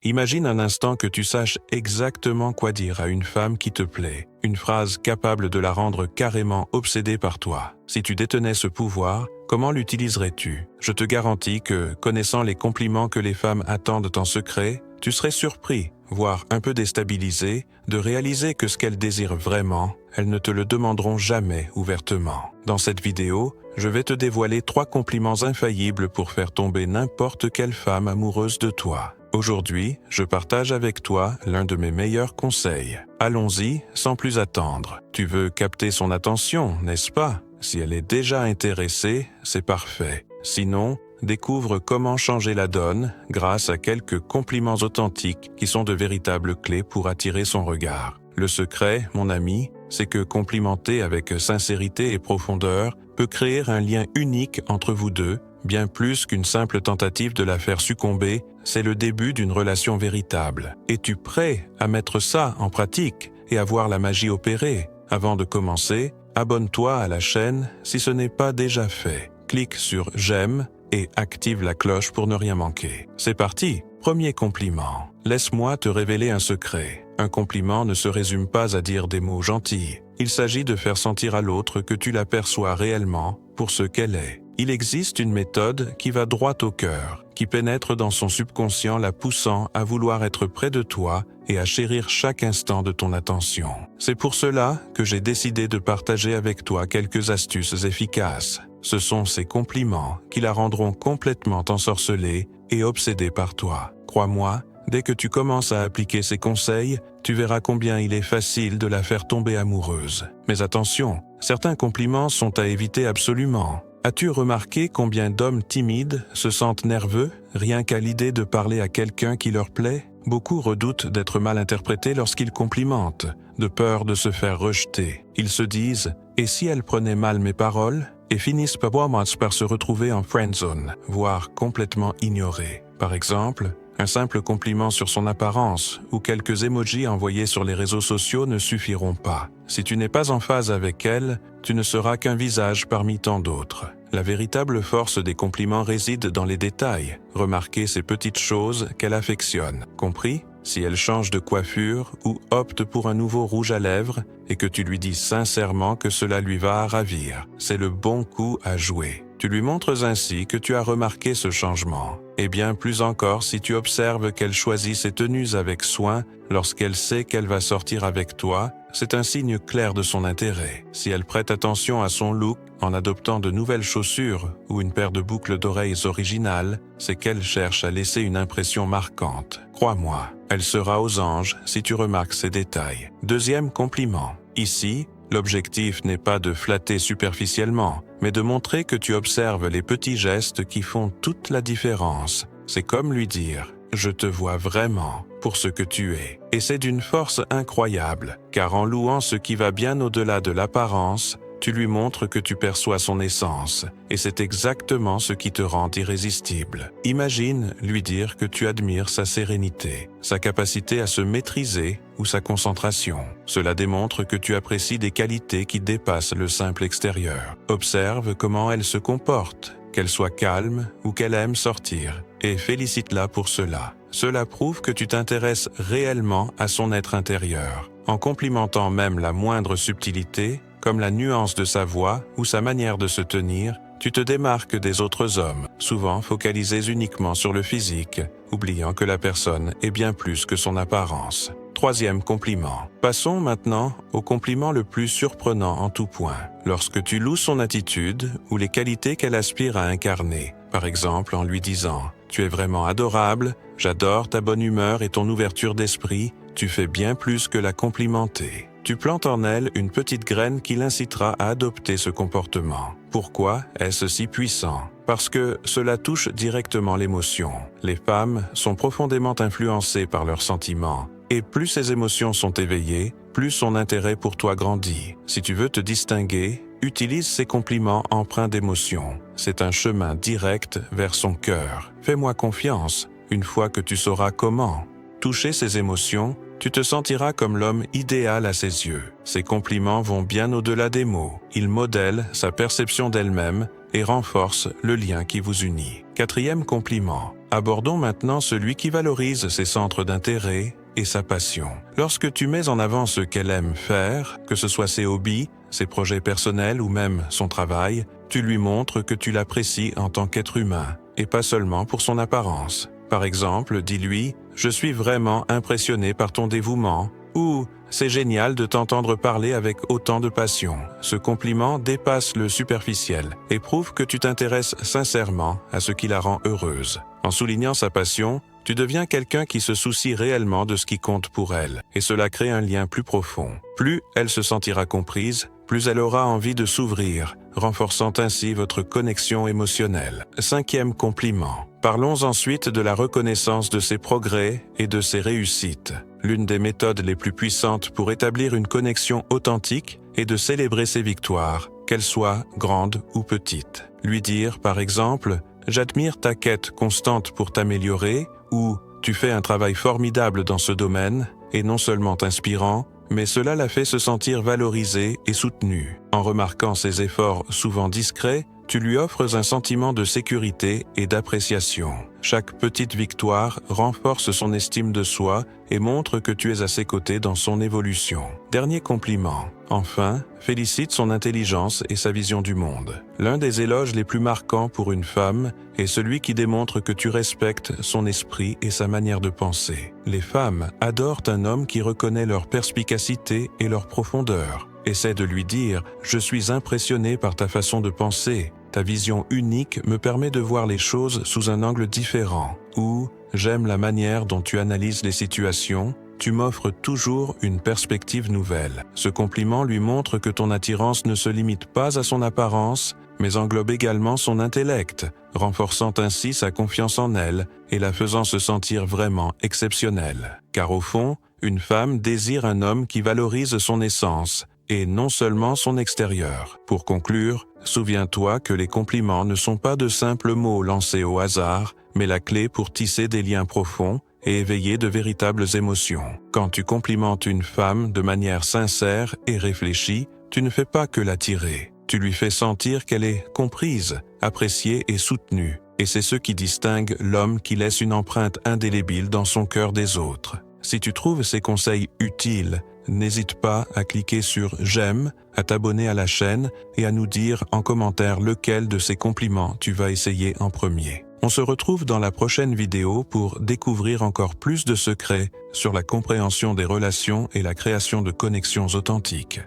Imagine un instant que tu saches exactement quoi dire à une femme qui te plaît, une phrase capable de la rendre carrément obsédée par toi. Si tu détenais ce pouvoir, comment l'utiliserais-tu? Je te garantis que, connaissant les compliments que les femmes attendent en secret, tu serais surpris, voire un peu déstabilisé, de réaliser que ce qu'elles désirent vraiment, elles ne te le demanderont jamais ouvertement. Dans cette vidéo, je vais te dévoiler 3 compliments infaillibles pour faire tomber n'importe quelle femme amoureuse de toi. Aujourd'hui, je partage avec toi l'un de mes meilleurs conseils. Allons-y, sans plus attendre. Tu veux capter son attention, n'est-ce pas? Si elle est déjà intéressée, c'est parfait. Sinon, découvre comment changer la donne grâce à quelques compliments authentiques qui sont de véritables clés pour attirer son regard. Le secret, mon ami, c'est que complimenter avec sincérité et profondeur peut créer un lien unique entre vous deux. Bien plus qu'une simple tentative de la faire succomber, c'est le début d'une relation véritable. Es-tu prêt à mettre ça en pratique et à voir la magie opérer? Avant de commencer, abonne-toi à la chaîne si ce n'est pas déjà fait. Clique sur « J'aime » et active la cloche pour ne rien manquer. C'est parti! Premier compliment. Laisse-moi te révéler un secret. Un compliment ne se résume pas à dire des mots gentils. Il s'agit de faire sentir à l'autre que tu l'aperçois réellement pour ce qu'elle est. Il existe une méthode qui va droit au cœur, qui pénètre dans son subconscient, la poussant à vouloir être près de toi et à chérir chaque instant de ton attention. C'est pour cela que j'ai décidé de partager avec toi quelques astuces efficaces. Ce sont ces compliments qui la rendront complètement ensorcelée et obsédée par toi. Crois-moi, dès que tu commences à appliquer ces conseils, tu verras combien il est facile de la faire tomber amoureuse. Mais attention, certains compliments sont à éviter absolument. As-tu remarqué combien d'hommes timides se sentent nerveux rien qu'à l'idée de parler à quelqu'un qui leur plaît? Beaucoup redoutent d'être mal interprétés lorsqu'ils complimentent, de peur de se faire rejeter. Ils se disent « Et si elle prenait mal mes paroles ?» et finissent par se retrouver en friendzone, voire complètement ignorés. Par exemple, un simple compliment sur son apparence ou quelques emojis envoyés sur les réseaux sociaux ne suffiront pas. Si tu n'es pas en phase avec elle, tu ne seras qu'un visage parmi tant d'autres. La véritable force des compliments réside dans les détails. Remarquez ces petites choses qu'elle affectionne. Compris? Si elle change de coiffure ou opte pour un nouveau rouge à lèvres et que tu lui dis sincèrement que cela lui va à ravir, c'est le bon coup à jouer. Tu lui montres ainsi que tu as remarqué ce changement. Et bien plus encore si tu observes qu'elle choisit ses tenues avec soin lorsqu'elle sait qu'elle va sortir avec toi, c'est un signe clair de son intérêt. Si elle prête attention à son look en adoptant de nouvelles chaussures ou une paire de boucles d'oreilles originales, c'est qu'elle cherche à laisser une impression marquante. Crois-moi, elle sera aux anges si tu remarques ces détails. Deuxième compliment. Ici, l'objectif n'est pas de flatter superficiellement, mais de montrer que tu observes les petits gestes qui font toute la différence. C'est comme lui dire « Je te vois vraiment pour ce que tu es ». Et c'est d'une force incroyable, car en louant ce qui va bien au-delà de l'apparence, tu lui montres que tu perçois son essence, et c'est exactement ce qui te rend irrésistible. Imagine lui dire que tu admires sa sérénité, sa capacité à se maîtriser ou sa concentration. Cela démontre que tu apprécies des qualités qui dépassent le simple extérieur. Observe comment elle se comporte, qu'elle soit calme ou qu'elle aime sortir, et félicite-la pour cela. Cela prouve que tu t'intéresses réellement à son être intérieur. En complimentant même la moindre subtilité, comme la nuance de sa voix ou sa manière de se tenir, tu te démarques des autres hommes, souvent focalisés uniquement sur le physique, oubliant que la personne est bien plus que son apparence. Troisième compliment. Passons maintenant au compliment le plus surprenant en tout point. Lorsque tu loues son attitude ou les qualités qu'elle aspire à incarner, par exemple en lui disant « Tu es vraiment adorable, j'adore ta bonne humeur et ton ouverture d'esprit, tu fais bien plus que la complimenter ». Tu plantes en elle une petite graine qui l'incitera à adopter ce comportement. Pourquoi est-ce si puissant? Parce que cela touche directement l'émotion. Les femmes sont profondément influencées par leurs sentiments. Et plus ces émotions sont éveillées, plus son intérêt pour toi grandit. Si tu veux te distinguer, utilise ces compliments empreints d'émotion. C'est un chemin direct vers son cœur. Fais-moi confiance, une fois que tu sauras comment. Toucher ses émotions, tu te sentiras comme l'homme idéal à ses yeux. Ces compliments vont bien au-delà des mots. Ils modèlent sa perception d'elle-même et renforcent le lien qui vous unit. Quatrième compliment. Abordons maintenant celui qui valorise ses centres d'intérêt et sa passion. Lorsque tu mets en avant ce qu'elle aime faire, que ce soit ses hobbies, ses projets personnels ou même son travail, tu lui montres que tu l'apprécies en tant qu'être humain, et pas seulement pour son apparence. Par exemple, dis-lui « Je suis vraiment impressionné par ton dévouement » ou « C'est génial de t'entendre parler avec autant de passion ». Ce compliment dépasse le superficiel et prouve que tu t'intéresses sincèrement à ce qui la rend heureuse. En soulignant sa passion, tu deviens quelqu'un qui se soucie réellement de ce qui compte pour elle, et cela crée un lien plus profond. Plus elle se sentira comprise, plus elle aura envie de s'ouvrir, renforçant ainsi votre connexion émotionnelle. 5e compliment. Parlons ensuite de la reconnaissance de ses progrès et de ses réussites. L'une des méthodes les plus puissantes pour établir une connexion authentique est de célébrer ses victoires, qu'elles soient grandes ou petites. Lui dire, par exemple, « J'admire ta quête constante pour t'améliorer » ou « Tu fais un travail formidable dans ce domaine » est non seulement inspirant, mais cela la fait se sentir valorisée et soutenue. En remarquant ses efforts souvent discrets, tu lui offres un sentiment de sécurité et d'appréciation. Chaque petite victoire renforce son estime de soi et montre que tu es à ses côtés dans son évolution. Dernier compliment. Enfin, félicite son intelligence et sa vision du monde. L'un des éloges les plus marquants pour une femme est celui qui démontre que tu respectes son esprit et sa manière de penser. Les femmes adorent un homme qui reconnaît leur perspicacité et leur profondeur. Essaie de lui dire « Je suis impressionné par ta façon de penser. Ta vision unique me permet de voir les choses sous un angle différent. » Ou « J'aime la manière dont tu analyses les situations. Tu m'offres toujours une perspective nouvelle. » Ce compliment lui montre que ton attirance ne se limite pas à son apparence, mais englobe également son intellect, renforçant ainsi sa confiance en elle et la faisant se sentir vraiment exceptionnelle. Car au fond, une femme désire un homme qui valorise son essence, et non seulement son extérieur. Pour conclure, souviens-toi que les compliments ne sont pas de simples mots lancés au hasard, mais la clé pour tisser des liens profonds et éveiller de véritables émotions. Quand tu complimentes une femme de manière sincère et réfléchie, tu ne fais pas que l'attirer. Tu lui fais sentir qu'elle est comprise, appréciée et soutenue. Et c'est ce qui distingue l'homme qui laisse une empreinte indélébile dans son cœur des autres. Si tu trouves ces conseils utiles, n'hésite pas à cliquer sur « J'aime », à t'abonner à la chaîne et à nous dire en commentaire lequel de ces compliments tu vas essayer en premier. On se retrouve dans la prochaine vidéo pour découvrir encore plus de secrets sur la compréhension des relations et la création de connexions authentiques.